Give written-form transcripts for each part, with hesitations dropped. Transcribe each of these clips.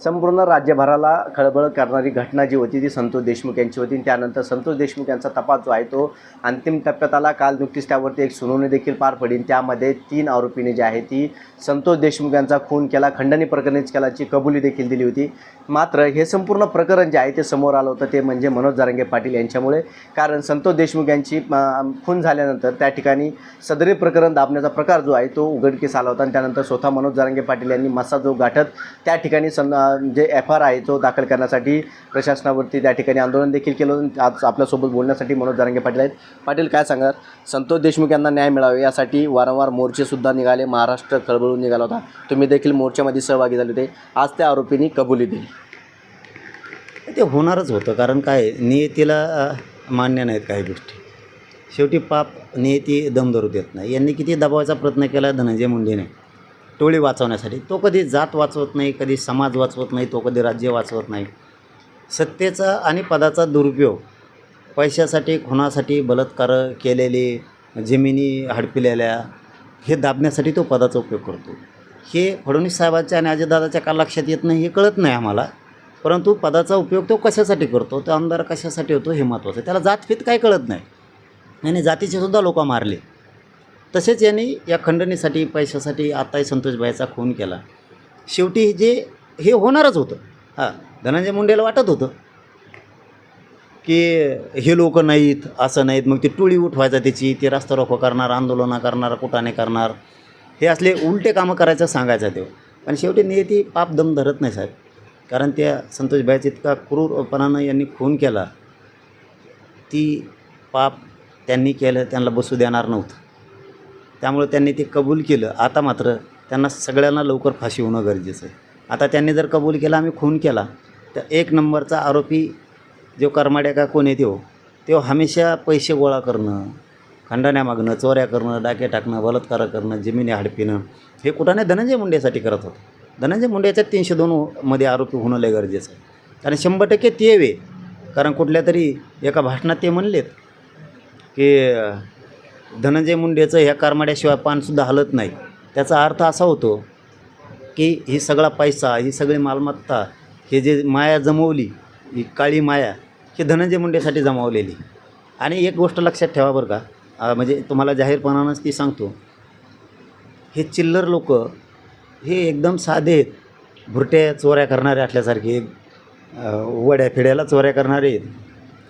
संपूर्ण राज्यभराला खळबळ करणारी घटना जी होती ती संतोष देशमुख यांची होती. त्यानंतर संतोष देशमुख यांचा तपास जो आहे तो अंतिम टप्प्यात आला. काल नुकतीच त्यावरती एक सुनावणी देखील पार पडली. त्यामध्ये 3 आरोपींनी जी आहे ती संतोष देशमुख यांचा खून केला, खंडणी प्रकरणीच केल्याची कबुली देखील दिली होती. मात्र हे संपूर्ण प्रकरण जे आहे ते समोर आलं होतं ते म्हणजे मनोज जरांगे पाटील यांच्यामुळे. कारण संतोष देशमुख यांची खून झाल्यानंतर त्या ठिकाणी सदरी प्रकरण दाबण्याचा प्रकार जो आहे तो उघडकीस आला होता आणि त्यानंतर स्वतः मनोज जरांगे पाटील यांनी मसा जो गाठत त्या ठिकाणी जे FIR आहे तो दाखल करण्यासाठी प्रशासनावरती त्या ठिकाणी आंदोलन देखील केलं. आज आपल्यासोबत बोलण्यासाठी मनोज जरांगे पाटील आहेत. पाटील, काय सांगणार? संतोष देशमुख यांना न्याय मिळावे यासाठी वारंवार मोर्चेसुद्धा निघाले, महाराष्ट्र खळबळून निघाला होता, तुम्ही देखील मोर्चामध्ये सहभागी झाले होते. आज त्या आरोपींनी कबुली दिली. ते होणारच होतं, कारण काय नियतीला मान्य नाहीत काही गोष्टी. शेवटी पाप नियती दम धरू देत नाही. यांनी किती दबावाचा प्रयत्न केला धनंजय मुंडेने टोळी वाचवण्यासाठी. तो कधी जात वाचवत नाही, कधी समाज वाचवत नाही, तो कधी राज्य वाचवत नाही. सत्तेचा आणि पदाचा दुरुपयोग पैशासाठी, खुनासाठी, बलात्कार केलेले, जमिनी हडपिलेल्या हे दाबण्यासाठी तो पदाचा उपयोग करतो. हे फडणवीस साहेबांच्या आणि अजितदादाच्या का लक्षात येत नाही हे कळत नाही आम्हाला. परंतु पदाचा उपयोग तो कशासाठी करतो, तो आमदार कशासाठी होतो हे महत्त्वाचं. त्याला जातफीत काय कळत नाही. आणि जातीचे सुद्धा लोक मारले. तसेच यांनी या खंडणीसाठी, पैशासाठी आताही संतोषभाईचा खून केला. शेवटी हे होणारच होतं. धनंजय मुंडेला वाटत होतं की हे लोक नाहीत, असं नाहीत, मग ती टोळी उठवायचा त्याची, ते रस्ता रोको करणार, आंदोलनं करणार, कुटाणे करणार, हे असले उलटे कामं करायचं सांगायचं ते. पण शेवटी नियती पाप दम धरत नाही साहेब. कारण त्या संतोषभाईचा इतका क्रूरपणानं यांनी खून केला, ती पाप त्यांनी केलं, त्यांना बसू देणार नव्हतं. त्यामुळे त्यांनी ते कबूल केलं. आता मात्र त्यांना सगळ्यांना लवकर फाशी होणं गरजेचं आहे. आता त्यांनी जर कबूल केला आम्ही खून केला, तर 1 नंबरचा आरोपी जो करमाड्या का कोण येतो तो हमेशा पैसे गोळा करणं, खंडण्या मागणं, चोऱ्या करणं, डाके टाकणं, बलात्कार करणं, जमिनी हडपिणं, हे कुठाने धनंजय मुंडेसाठी करत होतं. धनंजय मुंडेच्या 302 आरोपी होणं लय गरजेचं आहे. कारण 100% ते वे. कारण कुठल्या तरी एका भाषणात ते म्हणलेत की धनंजय मुंडेचं ह्या करमाड्याशिवाय पानसुद्धा हलत नाही. त्याचा अर्थ असा होतो की ही सगळा पैसा, ही सगळी मालमत्ता, हे जे माया जमवली, ही काळी माया, ही धनंजय मुंडेसाठी जमावलेली. आणि एक गोष्ट लक्षात ठेवा बरं का, म्हणजे तुम्हाला जाहीरपणानंच ती सांगतो, हे चिल्लर लोक हे एकदम साधे आहेत. भुरट्या चोऱ्या करणारे असल्यासारखे, वड्या फिड्याला चोऱ्या करणारे.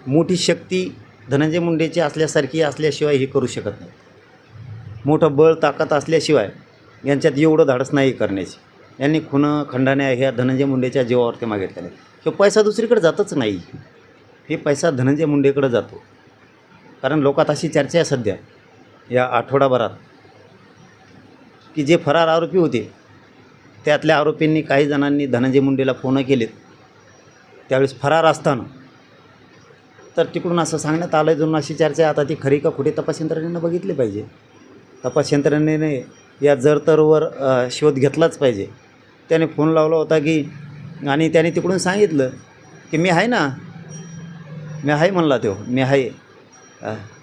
मोठी शक्ती धनंजय मुंडेची असल्याशिवाय हे करू शकत नाही. मोठं बळ ताकद असल्याशिवाय यांच्यात एवढं धाडस नाही करण्याची. यांनी खुनं खंडाण्या ह्या धनंजय मुंडेच्या जीवावरती मागितलेले. हे पैसा दुसरीकडे जातच नाही, हे पैसा धनंजय मुंडेकडे जातो. कारण लोकात अशी चर्चा आहे सध्या या आठवडाभरात की जे फरार आरोपी होते त्यातल्या आरोपींनी काही जणांनी धनंजय मुंडेला फोन केलेत त्यावेळेस फरार असताना. तर तिकडून असं सांगण्यात आलं जणू अशी चर्चा आहे. आता ती खरी का खोटी तपास यंत्रणेनं बघितली पाहिजे. तपास यंत्रणेने या जरतरवर शोध घेतलाच पाहिजे. त्याने फोन लावला होता की, आणि त्याने तिकडून सांगितलं की मी आहे ना, मी आहे म्हणला तो, मी आहे,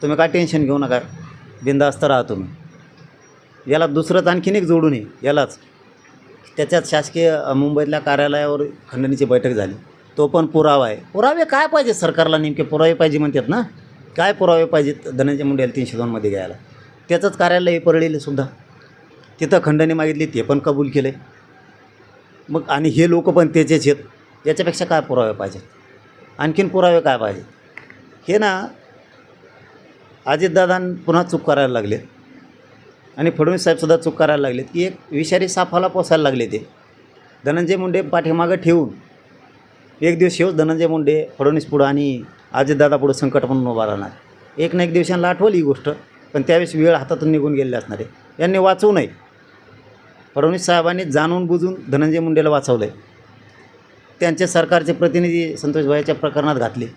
तुम्ही काय टेन्शन घेऊ नका, बिनधास्त राहा तुम्ही. याला दुसरंच आणखीन एक जोडून आहे यालाच. त्याच्यात शासकीय मुंबईतल्या कार्यालयावर खंडणीची बैठक झाली. तो पण पुरावा आहे. पुरावे काय पाहिजे सरकारला? नेमके पुरावे पाहिजे म्हणतात ना. काय पुरावे पाहिजेत धनंजय मुंडेला 302 घ्यायला? त्याचंच कार्यालय हे परळीले सुद्धा, तिथं खंडणी मागितली, ते पण कबूल केले. मग आणि हे लोक पण त्याचेच आहेत. याच्यापेक्षा काय पुरावे पाहिजेत? आणखीन पुरावे काय पाहिजेत? हे ना अजितदादा पुन्हा चूक करायला लागले आणि फडणवीस साहेबसुद्धा चूक करायला लागलेत की एक विषारी सापाला पोसायला लागले. ते धनंजय मुंडे पाठीमागं ठेवून एक दिवस येऊच धनंजय मुंडे फडणवीस पुढं आणि अजितदादा पुढं संकट म्हणून उभा राहणार. एक ना एक दिवसांना आठवली ही गोष्ट, पण त्यावेळेस वेळ हातातून निघून गेलेली असणार आहे. यांनी वाचवू नये. फडणवीस साहेबांनी जाणून बुजून धनंजय मुंडेला वाचवलं आहे. त्यांचे सरकारचे प्रतिनिधी संतोषभाईच्या प्रकरणात घातले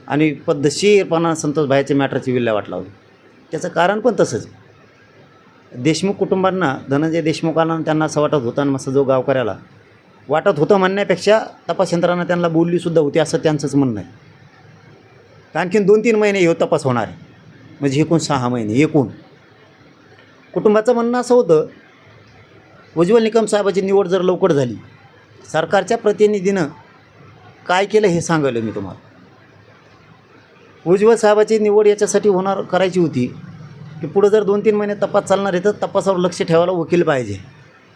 आणि पद्धतशीरपणा संतोषभाईच्या मॅटरची विल्हेवाट लावली. त्याचं कारण पण तसंच. देशमुख कुटुंबांना, धनंजय देशमुखांना त्यांना असं वाटत होतं आणि मस्त जो गावकऱ्याला वाटत होतं म्हणण्यापेक्षा तपास यंत्रणा त्यांना बोललीसुद्धा होती असं त्यांचंच म्हणणं आहे. आणखीन 2-3 महिने हे तपास होणार आहे, म्हणजे एकूण 6 महिने. एकूण कुटुंबाचं म्हणणं असं होतं उज्ज्वल निकम साहेबाची निवड जर लवकर झाली, सरकारच्या प्रतिनिधीनं काय केलं हे सांगायला मी तुम्हाला. उज्ज्वल साहेबाची निवड याच्यासाठी करायची होती की पुढं जर 2-3 महिने तपास चालणार आहे तर तपासावर लक्ष ठेवायला वकील पाहिजे.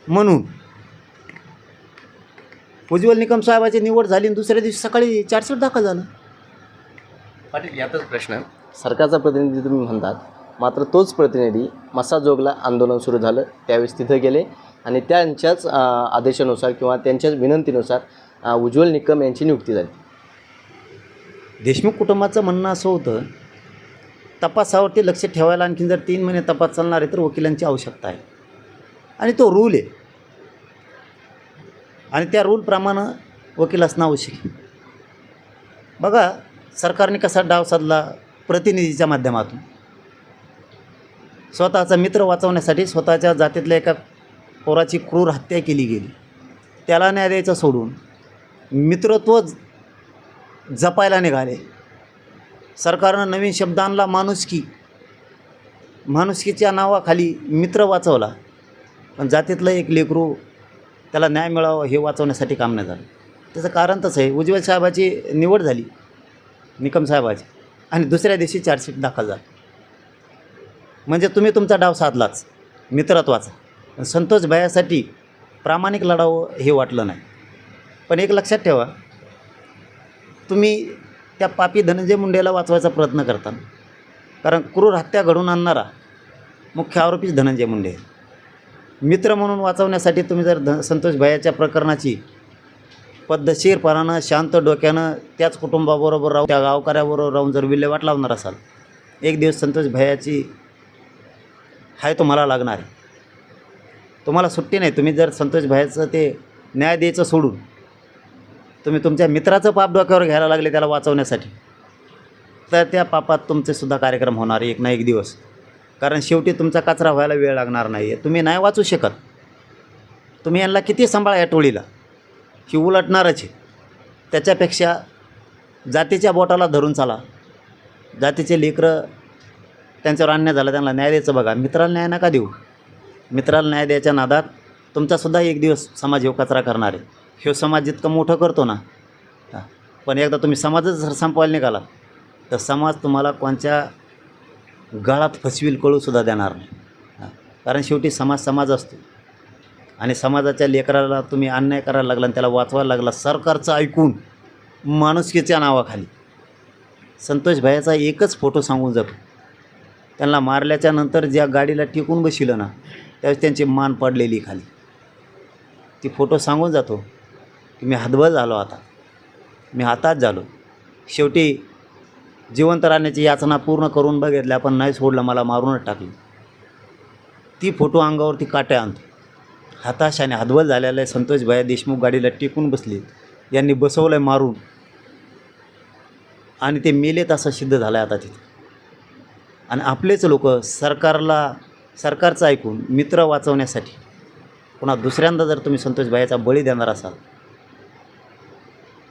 म्हणून उज्ज्वल निकम साहेबाची निवड झाली आणि दुसऱ्या दिवशी सकाळी चार्जशीट दाखल झालं. पाटील, यातच प्रश्न, सरकारचा प्रतिनिधी तुम्ही म्हणतात, मात्र तोच प्रतिनिधी मसाजोगला आंदोलन सुरू झालं त्यावेळेस तिथं गेले आणि त्यांच्याच आदेशानुसार किंवा त्यांच्याच विनंतीनुसार उज्ज्वल निकम यांची नियुक्ती झाली. देशमुख कुटुंबाचं म्हणणं असं होतं, तपासावरती लक्ष ठेवायला आणखीन जर 3 महिने तपास चालणार आहे तर वकिलांची आवश्यकता आहे आणि तो रूल आहे आणि त्या रूलप्रमाणे वकील असणं आवश्यक आहे. बघा, सरकारने कसा डाव साधला प्रतिनिधीच्या माध्यमातून. स्वतःचा मित्र वाचवण्यासाठी स्वतःच्या जातीतल्या एका पोराची क्रूर हत्या केली गेली. त्याला न्याय द्यायचं सोडून मित्रत्व जपायला निघाले. सरकारनं नवीन शब्द आणला, माणुसकी. माणुसकीच्या नावाखाली मित्र वाचवला, पण जातीतलं एक लेकरू त्याला न्याय मिळावा हे वाचवण्यासाठी काम नाही झालं. त्याचं कारण तसं आहे, उज्ज्वल साहेबाची निवड झाली निकम साहेबाची आणि दुसऱ्या दिवशी चार्जशीट दाखल झाली. म्हणजे तुम्ही तुमचा डाव साधलाच मित्रत्वाचा. पण संतोष भैयासाठी प्रामाणिक लढावं हे वाटलं नाही. पण एक लक्षात ठेवा, तुम्ही त्या पापी धनंजय मुंडेला वाचवायचा प्रयत्न करता, कारण क्रूर हत्या घडवून आणणारा मुख्य आरोपीच धनंजय मुंडे आहे. मित्र म्हणून वाचवण्यासाठी तुम्ही जर संतोष भैयाच्या प्रकरणाची पद्धतशीरपणानं शांत डोक्यानं त्याच कुटुंबाबरोबर राहून त्या गावकऱ्याबरोबर राहून जर विल्हेवाट लावणार असाल, एक दिवस संतोष भैयाची हाय तुम्हाला लागणार आहे. तुम्हाला सुट्टी नाही. तुम्ही जर संतोष भैयाचं ते न्याय द्यायचं सोडून तुम्ही तुमच्या मित्राचं पाप डोक्यावर घ्यायला लागले त्याला वाचवण्यासाठी, तर त्या पापात तुमचेसुद्धा कार्यक्रम होणार एक ना एक दिवस. कारण शेवटी तुमचा कचरा व्हायला वेळ लागणार नाही आहे. तुम्ही नाही वाचू शकत. तुम्ही यांना किती सांभाळा या टोळीला, ही उलटणारच आहे. त्याच्यापेक्षा जातीच्या बोटाला धरून चाला. जातीचे लेकरं त्यांच्यावर अन्याय झाला, त्यांना न्याय द्यायचं बघा. मित्राला न्याय नका देऊ. मित्राला न्याय द्यायच्या नादात तुमचासुद्धा एक दिवस समाज ह्यो कचरा करणार आहे. ह्यो समाज जितकं मोठं करतो ना, पण एकदा तुम्ही समाजच जर संपवायला निघाला तर समाज तुम्हाला कोणत्या गाळात फसवील कळूसुद्धा देणार नाही. कारण शेवटी समाज असतो आणि समाजाच्या लेकराला तुम्ही अन्याय करायला लागला आणि त्याला वाचवायला लागला सरकारचं ऐकून माणुसकीच्या नावाखाली. संतोष भैयाचा एकच फोटो सांगून जातो, त्यांना मारल्याच्या नंतर ज्या गाडीला टिकून बसलं ना त्यावेळेस त्यांची मान पडलेली खाली. ती फोटो सांगून जातो की मी हतबल झालो, आता मी हातात झालो. शेवटी जिवंत राहण्याची याचना पूर्ण करून बघितल्या पण नाही सोडलं, मला मारूनच टाकलं. ती फोटो अंगावरती काटे आणतो. हताशाने हतबल झालेला आहे संतोष भैया देशमुख गाडीला टिकून बसले, यांनी बसवलं आहे मारून आणि ते मेलेत असं सिद्ध झालं आहे आता तिथं. आणि आपलेच लोक सरकारचं ऐकून मित्र वाचवण्यासाठी पुन्हा दुसऱ्यांदा जर तुम्ही संतोष भैयाचा बळी देणार असाल,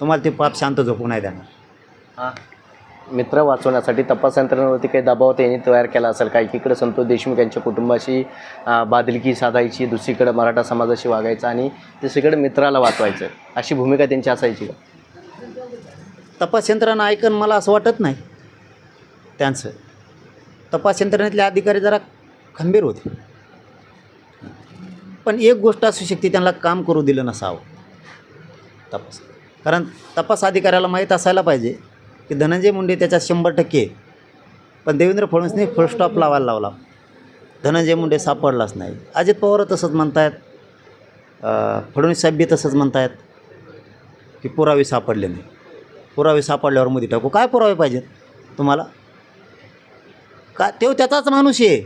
तुम्हाला ते पाप शांत झोपू नाही देणार. मित्र वाचवण्यासाठी तपास यंत्रणेवरती काही दबाव त्यांनी तयार केला असेल काय, एकीकडे संतोष देशमुख यांच्या कुटुंबाशी बांधिलकी साधायची, दुसरीकडे मराठा समाजाशी वागायचं आणि तिसरीकडे मित्राला वाचवायचं, अशी भूमिका त्यांची असायची का? तपास यंत्रणा ऐकून मला असं वाटत नाही. त्यांचं तपास यंत्रणेतले अधिकारी जरा खंबीर होते, पण एक गोष्ट असू शकते, त्यांना काम करू दिलं नसावं तपास. कारण तपास अधिकाऱ्याला माहीत असायला पाहिजे की धनंजय मुंडे त्याच्यात 100%, पण देवेंद्र फडणवीसने फुल स्टॉप लावायला लावला. धनंजय मुंडे सापडलाच नाही. अजित पवार तसंच म्हणतायत, फडणवीस साहेब बी तसंच म्हणतायत की पुरावे सापडले नाही. पुरावे सापडल्यावर मध्ये टाकू. काय पुरावे पाहिजेत तुम्हाला? का तो त्याचाच माणूस आहे.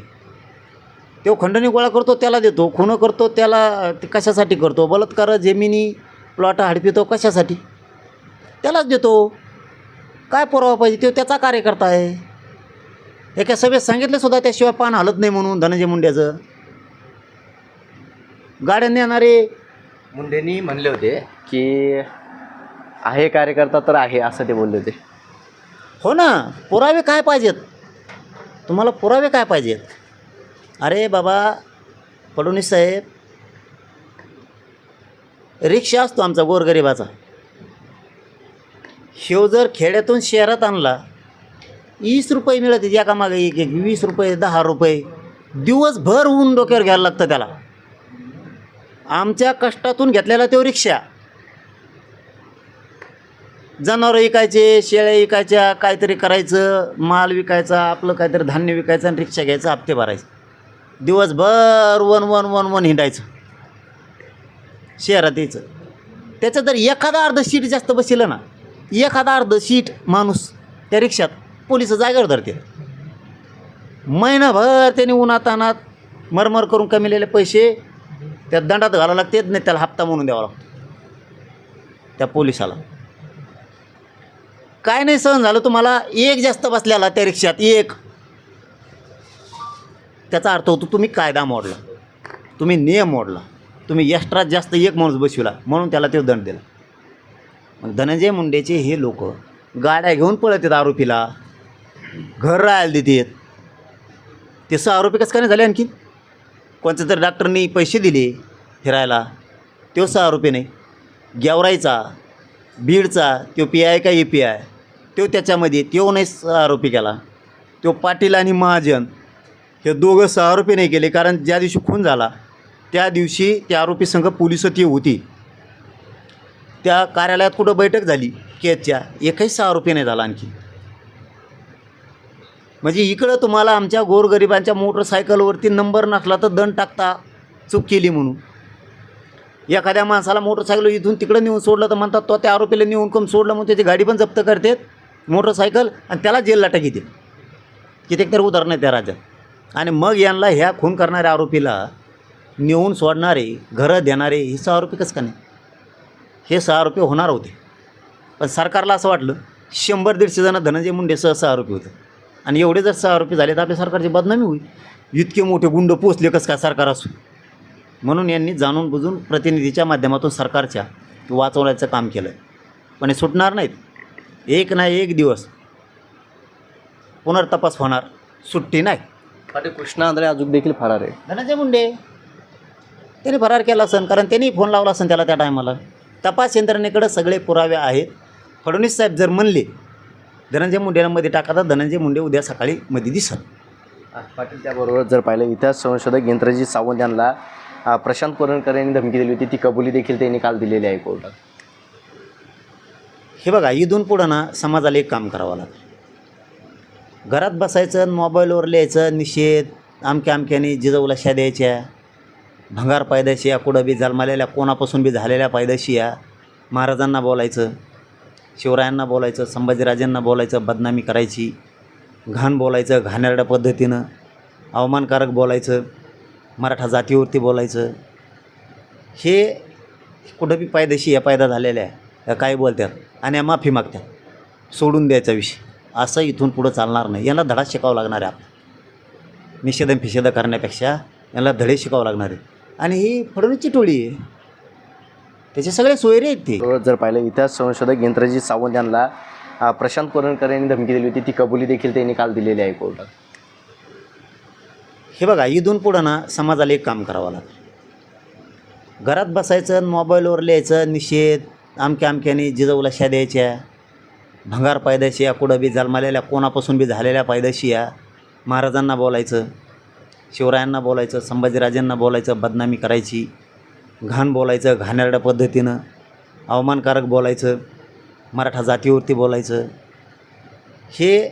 तो खंडणी गोळा करतो त्याला देतो, खून करतो त्याला, ते कशासाठी करतो? बलात्कार, जमिनी, प्लॉट हडपितो कशासाठी? त्यालाच देतो. काय पुरावा पाहिजे? तो त्याचा कार्यकर्ता आहे. एका सभेत सांगितलं सुद्धा त्याशिवाय पान हलत नाही म्हणून धनंजय मुंड्याचं. गाड्या नेणारे मुंडेंनी म्हणले होते की आहे कार्यकर्ता तर आहे, असं ते बोलले होते. हो ना. पुरावे काय पाहिजेत तुम्हाला? पुरावे काय पाहिजेत? अरे बाबा फडणवीस साहेब, रिक्षा असतो आमचा गोरगरिबाचा, ह्यो जर खेड्यातून शहरात आणला 20 रुपये मिळते एका मागे एक 20 रुपये 10 रुपये दिवसभर ऊन डोक्यावर घ्यायला लागतं त्याला. आमच्या कष्टातून घेतलेला तो रिक्षा, जनावरं विकायचे, शेळ्या विकायच्या, काहीतरी करायचं, माल विकायचा, आपलं काहीतरी धान्य विकायचं आणि रिक्षा घ्यायचं, हप्ते भरायचे, दिवसभर वन वन वन वन हिंडायचं, शहरात यायचं. त्याचं जर एखादा अर्ध सीट जास्त बसलं ना, एखादा अर्ध सीट माणूस त्या रिक्षात, पोलिस जागेवर धरते. महिनाभर त्याने उन्हातानात मरमर करून कमिलेले पैसे त्या दंडात घालावं लागते, नाही त्याला हप्ता म्हणून द्यावा लागतो त्या पोलिसाला. काय नाही सहन झालं तुम्हाला, एक जास्त बसल्याला त्या रिक्षात एक, त्याचा अर्थ होतो तुम्ही कायदा मोडला, तुम्ही नियम मोडला, तुम्ही एक्स्ट्रा जास्त एक माणूस बसविला म्हणून त्याला ते दंड दिला. मग धनंजय मुंडेचे हे लोक गाड्या घेऊन पळत आहेत आरोपीला, घर राहायला देतात. ते 6 आरोपी कसं काय नाही झाले आणखी? कोणत्या तरी डॉक्टरनी पैसे दिले फिरायला, तो 6 आरोपी नाही. गेवराईचा, बीडचा तो PI का API तो त्याच्यामध्ये, तो नाही 6 आरोपी केला. तो पाटील आणि महाजन हे दोघं 6 आरोपी नाही केले, कारण ज्या दिवशी खून झाला त्या दिवशी त्या आरोपी संघ पोलिस ती होती. त्या कार्यालयात कुठं बैठक झाली केसच्या, एकही 6 आरोपी नाही झाला आणखी. म्हणजे इकडं तुम्हाला आमच्या गोरगरिबांच्या मोटरसायकलवरती नंबर नसला तर दंड टाकता, चूक केली म्हणून. एखाद्या माणसाला मोटरसायकल इथून तिकडं नेऊन सोडलं तर म्हणतात तो त्या आरोपीला नेऊन कम सोडलं म्हणून त्याची गाडी पण जप्त करतात, मोटरसायकल, आणि त्याला जेलला टाकीतील. कित्येक तर उदाहरण आहे त्या राज्यात. आणि मग यांना ह्या खून करणाऱ्या आरोपीला नेऊन सोडणारे, घरं देणारे हे 6 आरोपी कसं का नाही? हे 6 आरोपी होणार होते, पण सरकारला असं वाटलं 100-150 जण धनंजय मुंडे 6 आरोपी होते, आणि एवढे जर 6 आरोपी झाले तर आपल्या सरकारची बदनामी होईल. इतके मोठे गुंड पोचले कसं काय सरकार असू. म्हणून यांनी जाणून बुजून प्रतिनिधीच्या माध्यमातून सरकारच्या वाचवण्याचं काम केलं. पण हे सुटणार नाहीत. एक ना एक दिवस पुनर्तपास होणार, सुट्टी नाही. पाटील कृष्णा आंधळे अजून देखील फरार आहे. धनंजय मुंडे त्याने फरार केला असेल, कारण त्यांनी फोन लावला असेल त्याला त्या टायमाला. तपास यंत्रणेकडे सगळे पुरावे आहेत. फडणवीस साहेब जर म्हणले धनंजय मुंडेला मध्ये टाका तर धनंजय मुंडे उद्या सकाळी मध्ये दिसत. पाटील त्याबरोबर जर पाहिलं इतिहास संशोधक इंद्रजित सावंत यांना प्रशांत कोरणकर यांनी धमकी दिली होती, ती कबुली देखील त्यांनी काल दिलेली आहे कोर्टात. हे बघा, इथून पुढं ना समाजाला एक काम करावं लागेल. घरात बसायचं, मोबाईलवर लिहायचं निषेध, आमक्याने जिजाऊला शा द्यायच्या, भंगार पायदाशी या, कुठं बी जन्मालेल्या कोणापासून बी झालेल्या पायदाशी या, महाराजांना बोलायचं, शिवरायांना बोलायचं, संभाजीराजांना बोलायचं, बदनामी करायची, घाण बोलायचं, घाणेरड्या पद्धतीनं अवमानकारक बोलायचं, मराठा जातीवरती बोलायचं, हे कुठं बी पायदाशी या पायदा झालेल्या आहे काय बोलतात आणि माफी मागतात, सोडून द्यायचा विषय. असं इथून पुढं चालणार नाही. यांना धडा शिकावं लागणार आहे. आपण निषेध फिषेध करण्यापेक्षा यांना धडे शिकावं लागणार आहे. आणि ही फडणवीसची टोळी आहे, त्याचे सगळे सोयरे आहेत ते. जर पाहिलं इतिहास संशोधक इंद्रजित सावंत यांना प्रशांत कोरणकर यांनी धमकी दिली होती, ती कबुली देखील त्यांनी काल दिलेली आहे कोर्टात. हे बघा, इथून पुढं ना समाजाला एक काम करावं लागेल. घरात बसायचं, मोबाईलवर लिहायचं निषेध, आमक्याने जिजाऊला शा द्यायच्या, भंगार पायदाशी या, कुठं बी जन्मालेल्या कोणापासून बी झालेल्या पायदाशी या, महाराजांना बोलायचं, शिवरायांना बोलायचं, संभाजीराजांना बोलायचं, बदनामी करायची, घाण बोलायचं, घाणेरड्या पद्धतीनं अवमानकारक बोलायचं, मराठा जातीवरती बोलायचं, हे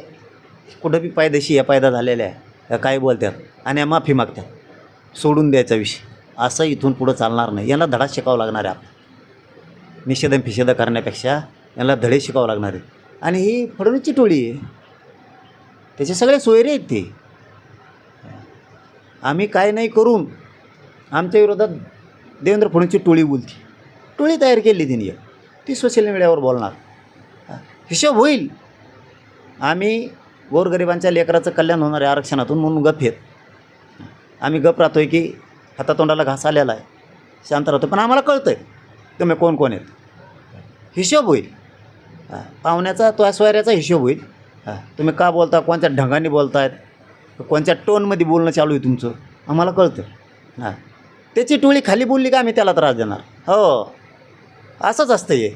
कुठं बी पायदाशी या पायदा झालेल्या आहे काय बोलतात आणि माफी मागतात, सोडून द्यायचा विषय. असं इथून पुढं चालणार नाही. यांना धडा शिकावं लागणार आहे. आपण निषेध फिषेध करण्यापेक्षा यांना धडे शिकावं लागणार आहे. आणि ही फडणवीसची टोळी आहे, त्याचे सगळे सोयरे आहेत ते. आम्ही काय नाही करून आमच्या विरोधात देवेंद्र फडणवीसची टोळी बोलते. टोळी तयार केली तिने, ती सोशल मीडियावर बोलणार, हिशोब होईल. आम्ही गोरगरिबांच्या लेकराचं कल्याण होणार आहे आरक्षणातून म्हणून गप आहेत. आम्ही गप राहतो आहे की हातातोंडाला घास आलेला आहे, शांत राहतो. पण आम्हाला कळतं आहे तुम्ही कोण कोण आहेत. हिशोब होईल पाहुण्याचा, तो सोयऱ्याचा हिशोब होईल. तुम्ही का बोलता, कोणत्या ढंगाने बोलतायत, कोणत्या टोनमध्ये बोलणं चालू आहे तुमचं, आम्हाला कळतं. त्याची टोळी खाली बोलली का आम्ही त्याला त्रास देणार. हो, असंच असतं हे.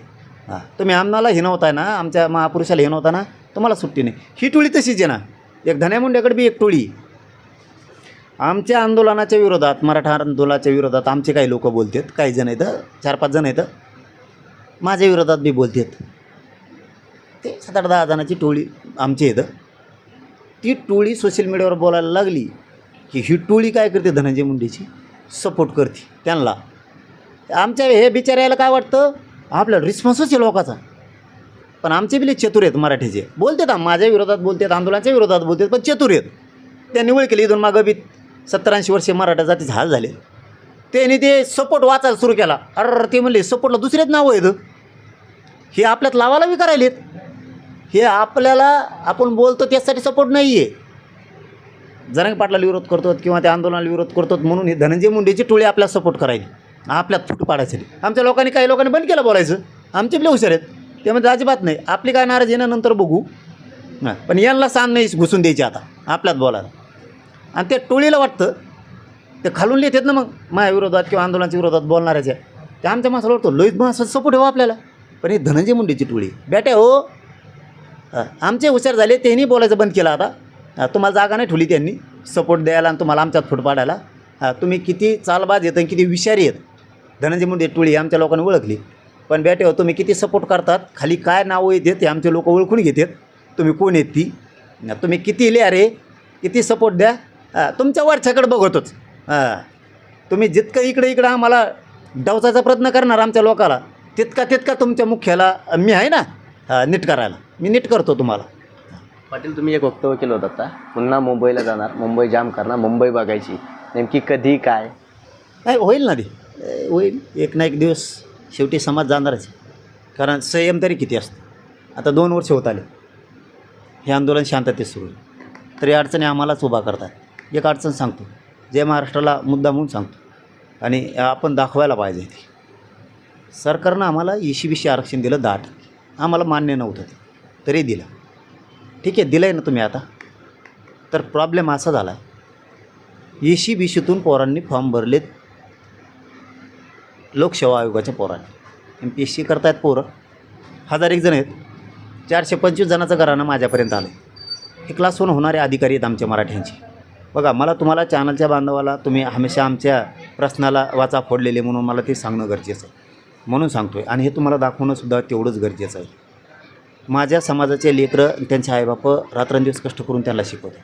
हां, तुम्ही आम्हाला हिनवताय ना, आमच्या महापुरुषाला हिनवता ना, तुम्हाला सुट्टी नाही. ही टोळी तशीच आहे ना. एक धन्या मुंडेकडे बी एक टोळी. आमच्या आंदोलनाच्या विरोधात, मराठा आंदोलनाच्या विरोधात आमचे काही लोक बोलतात, काही जण आहेत, 4-5 जण आहेत, माझ्या विरोधात बी बोलतात. ते 7-8-10 जणांची टोळी आमची आहेत. ती टोळी सोशल मीडियावर बोलायला लागली की ही टोळी काय करते, धनंजय मुंडेची सपोर्ट करते त्यांना. आमच्या हे बिचाऱ्याला काय वाटतं, आपला रिस्पॉन्सच आहे लोकांचा. पण आमचे बी चतुर आहेत मराठीचे, बोलतात माझ्या विरोधात बोलतात, आंदोलनाच्या विरोधात बोलतात, पण चतुर आहेत. त्यांनी ओळख केली. इथून मागं बी 70-80 वर्षे मराठा जातीचे हाल झाले. त्यांनी ते सपोर्ट वाचायला सुरू केला. अरे ते म्हणले सपोर्टला दुसरेच नावं आहेत, हे आपल्यात लावायला बी करायलेत. हे आपल्याला आपण बोलतो त्यासाठी सपोर्ट नाही आहे. जरांगे पाटलाला विरोध करतो किंवा त्या आंदोलनाला विरोध करतो म्हणून हे धनंजय मुंडेची टोळी आपल्याला सपोर्ट करायची, आपल्यात फूट पाडायसाठी. आमच्या लोकांनी, काही लोकांनी बंद केलं बोलायचं. आमचे बी हुशार आहेत, त्यामध्ये अजिबात नाही. आपली काय नाराज आहे ना, नंतर बघू. हां, पण यांना सांग नाही घुसून द्यायची आता आपल्यात बोलायला. आणि त्या टोळीला वाटतं ते खालून लिहितात ना, मग माझ्या विरोधात किंवा आंदोलनाच्या विरोधात बोलणाऱ्याच्या, ते आमच्या माणसाला वाटतो लोहित माणसाचा सपोर्ट हो आपल्याला. पण हे धनंजय मुंडेची टोळी बेटे हो. आमचे हुशार झाले, त्यांनी बोलायचं बंद केलं आता. तुम्हाला जागा नाही ठेवली त्यांनी सपोर्ट द्यायला आणि तुम्हाला आमच्यात फूट पाडायला. तुम्ही किती चालबाज येत आणि किती विषारी आहेत. धनंजय मुंडे टोळी आमच्या लोकांनी ओळखली. पण बेटे हो, तुम्ही किती सपोर्ट करतात, खाली काय नावं येतात ते आमचे लोक ओळखून घेतात. तुम्ही कोण आहेत ती, तुम्ही किती लिहा रे, किती सपोर्ट द्या, तुमच्या वरच्याकडे बघतोच. तुम्ही जितकं इकडं आम्हाला डावचायचा प्रयत्न करणार आमच्या लोकाला, तितका तुमच्या मुख्याला मी आहे ना नीट करायला. मी नीट करतो तुम्हाला. पाटील, तुम्ही एक वक्तव्य केलं होतं आता, पुन्हा मुंबईला जाणार, मुंबई जाम करणार, मुंबई बघायची, नेमकी कधी काय? नाही, होईल ना रे, होईल. एक ना एक दिवस शेवटी समाज जाणारच. कारण संयम तरी किती असतं. आता 2 वर्ष होत आले हे आंदोलन शांततेत सुरू आहे, तरी अडचणी आम्हालाच उभा करतात. एक अडचण सांगतो, जय महाराष्ट्राला मुद्दा म्हणून सांगतो आणि आपण दाखवायला पाहिजे. ती सरकारनं आम्हाला ECBC आरक्षण दिलं 10%. आम्हाला मान्य नव्हतं ते, तरी दिलं. ठीक आहे, दिलं आहे ना तुम्ही आता. तर प्रॉब्लेम असा झाला आहे, ECBCतून पोरांनी फॉर्म भरलेत, लोकसेवा आयोगाच्या पोरांनी. MPSC करतायत पोरं, 1001 जण आहेत. 425 जणाचं घराणं माझ्यापर्यंत आलं. हे क्लास 1 होणारे अधिकारी आहेत आमच्या मराठ्यांचे. बघा, मला तुम्हाला चॅनलच्या बांधवाला तुम्ही हमेशा आमच्या प्रश्नाला वाचा फोडलेले म्हणून मला ते सांगणं गरजेचं आहे, म्हणून सांगतो आहे. आणि हे तुम्हाला दाखवणंसुद्धा तेवढंच गरजेचं आहे. माझ्या समाजाचे लेकरं त्यांचे आईबाप रात्रंदिवस कष्ट करून त्यांना शिकवते.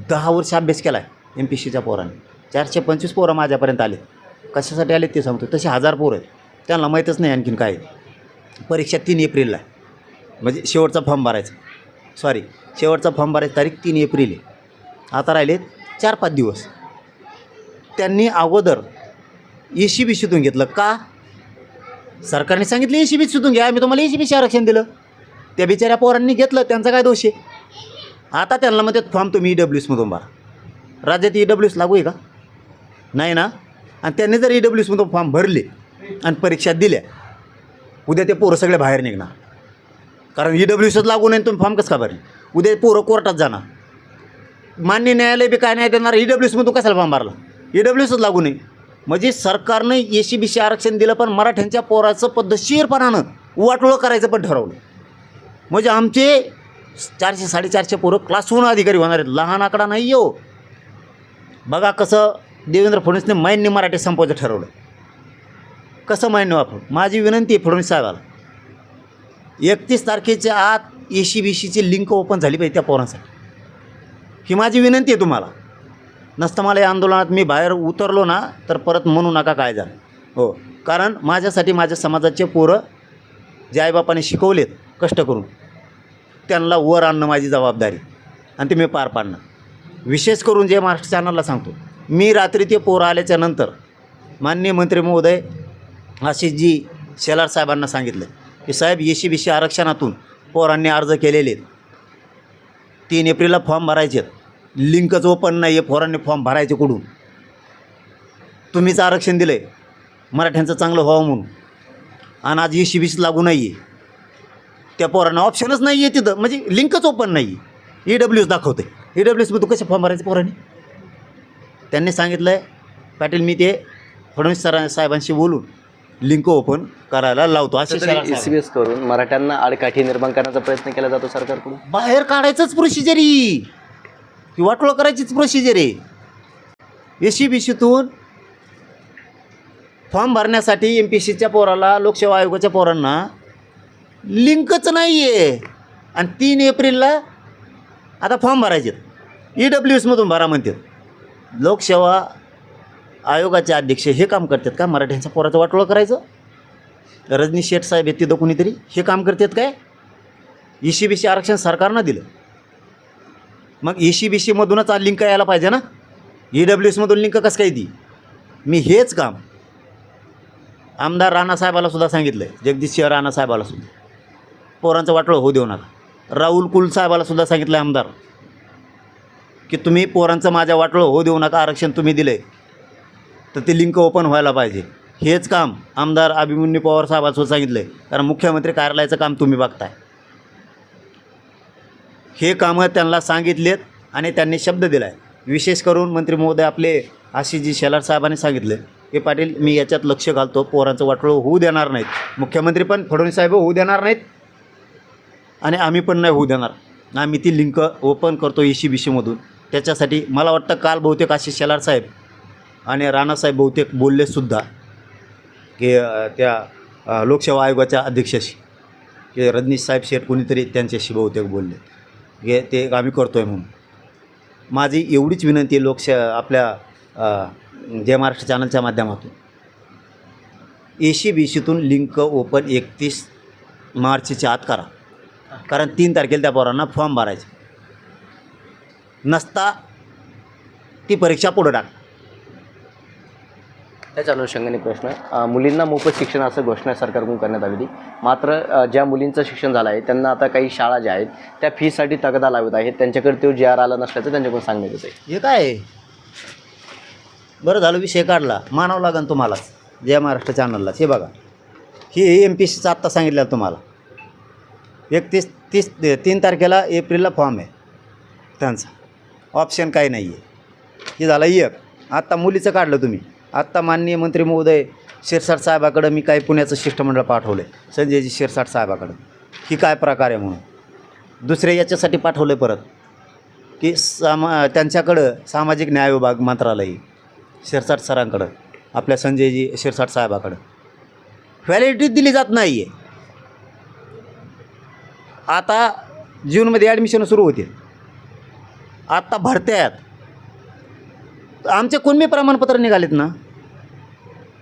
10 वर्ष अभ्यास केला आहे MPSCच्या पोरांनी. 425 पोरं माझ्यापर्यंत आले. कशासाठी आले ते सांगतो. तसे 1000 पोरं आहेत, त्यांना माहीतच नाही आणखीन काय. परीक्षा 3 एप्रिलला आहे, म्हणजे शेवटचा फॉर्म भरायचा. शेवटचा फॉर्म भरायची तारीख 3 एप्रिल आहे. आता राहिले 4-5 दिवस. त्यांनी अगोदर ECBCतून घेतलं का? सरकारने सांगितलं ECBCतून घ्या, मी तुम्हाला ECBC आरक्षण दिलं. त्या बिचाऱ्या पोरांनी घेतलं, त्यांचा काय दोष आहे? आता त्यांना म्हणतात फॉर्म तुम्ही EWSमधून भरा. राज्यात EWS लागू आहे का? नाही ना. आणि त्यांनी जर EWSमधून फॉर्म भरले आणि परीक्षा दिल्या, उद्या ते पोरं सगळे बाहेर निघणार. कारण EWSच लागू नाही, तुम्ही फॉर्म कसं का भरले? उद्या पोरं कोर्टात जाणार. मान्य न्यायालय बी काय नाही देणार, EWSमधून कशाला फॉर्म भरला? EWSच लागू नाही. म्हणजे सरकारनं ECBC आरक्षण दिलं, पण मराठ्यांच्या पोराचं पद्धतशीरपणानं वाटोळं करायचं पण ठरवलं. म्हणजे आमचे 400-450 पोरं क्लास 1 अधिकारी होणार आहेत. लहान आकडा नाही हो. बघा कसं देवेंद्र फडणवीसने मान्य मराठी संपवायचं ठरवलं. कसं मान्य वापरून. माझी विनंती आहे फडणवीस साहेबाला, 31 तारखेच्या आत ECBCची लिंक ओपन झाली पाहिजे त्या पोरांसाठी. ही माझी विनंती आहे तुम्हाला. नसतं मला या आंदोलनात मी बाहेर उतरलो ना, तर परत म्हणू नका काय झालं. हो, कारण माझ्यासाठी माझ्या समाजाचे पोरं जे आईबापाने शिकवलेत कष्ट करून, त्यांना वर आणणं माझी जबाबदारी आणि ते मी पार पाडणं. विशेष करून जे महाराष्ट्र चॅनलला सांगतो, मी रात्री ते पोरं आल्याच्या नंतर माननीय मंत्री महोदय आशिषजी शेलार साहेबांना सांगितलं की साहेब, ECBC आरक्षणातून पोरांनी अर्ज केलेले आहेत. 3 एप्रिलला फॉर्म भरायचे आहेत. लिंकच ओपन नाही आहे, पोरांनी फॉर्म भरायचे कुठून? तुम्हीच आरक्षण दिलं आहे मराठ्यांचं चांगलं व्हावं म्हणून, आणि आज ECBC लागू नाही आहे. त्या पोरांना ऑप्शनच नाही आहे तिथं, म्हणजे लिंकच ओपन नाही आहे. EWS दाखवते. EWSमधून कसे फॉर्म भरायचे पोरांनी? त्यांनी सांगितलं आहे, पाटील मी ते फडणवीस साहेबांशी बोलून लिंक ओपन करायला लावतो असे शेलार साहेब. एसीबीएस करून मराठ्यांना आडकाठी निर्माण करण्याचा प्रयत्न केला जातो सरकारकडून. बाहेर काढायचंच प्रोसिजर ही वाटोळ करायचीच प्रोसिजर आहे. एसीबीसीतून फॉर्म भरण्यासाठी MPSCच्या पोराला लोकसेवा आयोगाच्या पोरांना लिंकच नाही आहे आणि 3 एप्रिलला आता फॉर्म भरायचे EWSमधून भरा म्हणतात. लोकसेवा आयोगाचे अध्यक्ष हे काम करतात का मराठ्यांच्या पोराचं वाटोळं करायचं? रजनी शेठ साहेब आहेत तिथं कुणीतरी हे काम करतात काय? ECBC आरक्षण सरकारनं दिलं, मग ECBCमधूनच लिंक यायला पाहिजे ना. EWSमधून लिंक कसं काय दी? मी हेच काम आमदार राणासाहेबाला सुद्धा सांगितलं आहे, जगदीशसिंह राणासाहेबाला सुद्धा पोरांचं वाटोळं होऊ देऊ नका. राहुल कुल साहेबाला सुद्धा सांगितलं आहे आमदार की तुम्ही पोरांचं माझ्या वाटोळं होऊ देऊ नका, आरक्षण तुम्ही दिलं आहे तर ते लिंक ओपन व्हायला पाहिजे. हेच काम आमदार अभिमन्यू पवार साहेबांसुद्धा सांगितलं आहे, कारण मुख्यमंत्री कार्यालयाचं काम तुम्ही बघताय. हे कामं त्यांना सांगितलेत आणि त्यांनी शब्द दिला आहे. विशेष करून मंत्री महोदय आपले आशिषजी शेलार साहेबांनी सांगितलं की पाटील मी याच्यात लक्ष घालतो, पोरांचं वाटोळं होऊ देणार नाहीत. मुख्यमंत्री पण फडणवीस साहेब होऊ देणार नाहीत आणि आम्ही पण नाही होऊ देणार. आम्ही ती लिंक ओपन करतो ECBCमधून. त्याच्यासाठी मला वाटतं काल बहुतेक आशिष शेलार साहेब आणि राणासाहेब बहुतेक बोललेसुद्धा की त्या लोकसेवा आयोगाच्या अध्यक्षाशी की रजनीश साहेब शेठ कोणीतरी त्यांच्याशी बहुतेक बोलले की ते आम्ही करतो आहे म्हणून. माझी एवढीच विनंती आहे आपल्या जय महाराष्ट्र चॅनलच्या माध्यमातून ECBCतून लिंक ओपन 31 मार्चच्या आत करा, कारण 3 तारखेला त्या पोरांना फॉर्म भरायचे नसता ती परीक्षा पुढं टाक. त्याच्या अनुषंगाने प्रश्न मुलींना मोफत शिक्षण असं घोषणा सरकारकडून करण्यात आली, मात्र ज्या मुलींचं शिक्षण झालं आहे त्यांना आता काही शाळा ज्या आहेत त्या फीसाठी तगादा लावत आहेत, त्यांच्याकडे तो GR आला नसल्याचं त्यांच्याकडून सांगण्यात येत आहे. हे काय बरं झालं विषय काढला, मानावं लागेल तुम्हालाच जय महाराष्ट्र चॅनललाच. हे बघा ही MPSCचं आत्ता सांगितलं तुम्हाला 3 तारखेला एप्रिलला फॉर्म आहे त्यांचा, ऑप्शन काही नाही आहे. हे झालं एक. आत्ता मुलीचं काढलं तुम्ही. आत्ता माननीय मंत्री महोदय शिरसाट साहेबाकडं मी काही पुण्याचं शिष्टमंडळ पाठवलं आहे संजयजी शिरसाट साहेबाकडं, ही काय प्रकार आहे म्हणून. दुसऱ्या याच्यासाठी पाठवलं आहे परत की त्यांच्याकडं सामाजिक न्याय विभाग मंत्रालय शिरसाट सरांकडं आपल्या संजयजी शिरसाट साहेबाकडं व्हॅलिडिटी दिली जात नाही आहे. आता जूनमध्ये ॲडमिशन सुरू होतील, आत्ता भरत्या आहेत. आमचे कुणबी प्रमाणपत्र निघालेत ना,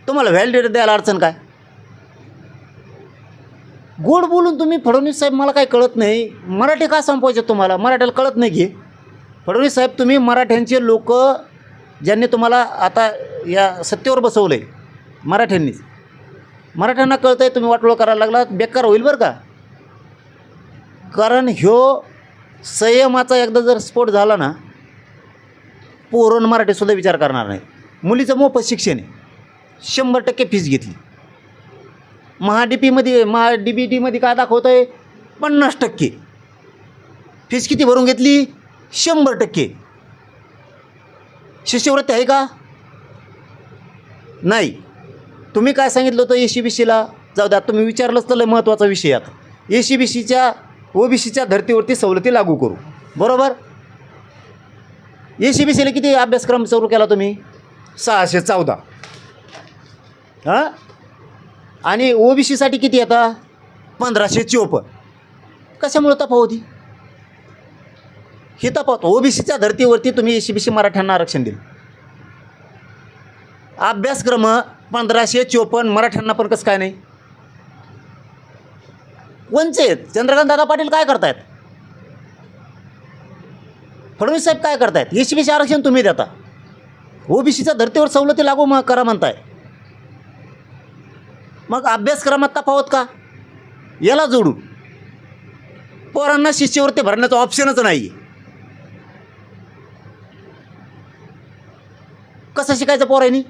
तुम्हाला व्हॅलिडिटी द्यायला अडचण काय? गोड बोलून तुम्ही फडणवीस साहेब मला काही कळत नाही, मराठी का संपवायचे तुम्हाला? मराठ्याला कळत नाही की फडणवीस साहेब तुम्ही मराठ्यांचे लोक ज्यांनी तुम्हाला आता या सत्तेवर बसवलं आहे मराठ्यांनीच, मराठ्यांना कळतं आहे तुम्ही वाटोळं करायला लागला बेकार होईल बरं का. कारण ह्यो संयमाचा एकदा जर स्फोट झाला ना, पोरण मराठीसुद्धा विचार करणार नाही. मुलीचं मोफत शिक्षण आहे, 100% फीस घेतली. DBTमध्ये काय दाखवतं आहे 50%. फीस किती भरून घेतली? 100%. शिष्यवृत्ती आहे का? नाही. तुम्ही काय सांगितलं होतं ECBCला? जाऊ द्या, तुम्ही विचारलंच तर महत्त्वाचा विषय आता. ECBCच्या OBCच्या धर्तीवरती सवलती लागू करू, बरोबर. ECBCला किती अभ्यासक्रम सुरू केला तुम्ही? 614. हां, आणि OBCसाठी किती येतात? 1554. कशामुळं तफावती? ही तफावत OBCच्या धर्तीवरती तुम्ही ECBC मराठ्यांना आरक्षण दिलं. अभ्यासक्रम 1554 मराठ्यांना पण कसं काय नाही? वंचित चंद्रकांत दादा पाटील काय करतायत? फडणवीस साहेब काय करतायत? ECBC आरक्षण तुम्ही देता, OBCच्या धर्तीवर सवलती लागू करा म्हणताय. मग अभ्यासक्रमात तफावत का? याला जोडू पोरांना शिष्यवृत्ती भरण्याचं ऑप्शनच नाही. कसं शिकायचं पोरांनी?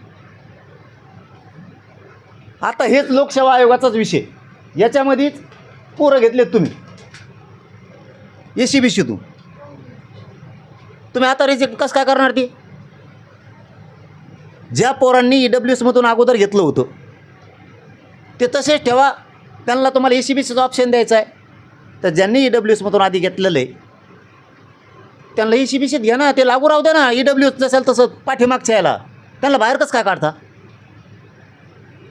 आता हेच लोकसेवा आयोगाचाच विषय, याच्यामध्येच पोरं घेतलेत तुम्ही ECBCतून. तुम्ही आता रिजेक्ट कसं काय करणार? ती ज्या पोरांनी EWSमधून अगोदर घेतलं होतं ते तसेच ठेवा. त्यांना तुम्हाला ECBCचं ऑप्शन द्यायचं आहे. तर ज्यांनी EWSमधून आधी घेतलेलं आहे त्यांना ECBCत घ्या ना, ते लागू राहू द्या ना. EWS नसेल तसं पाठीमागच्या याला त्यांना बाहेर कसं काय काढता?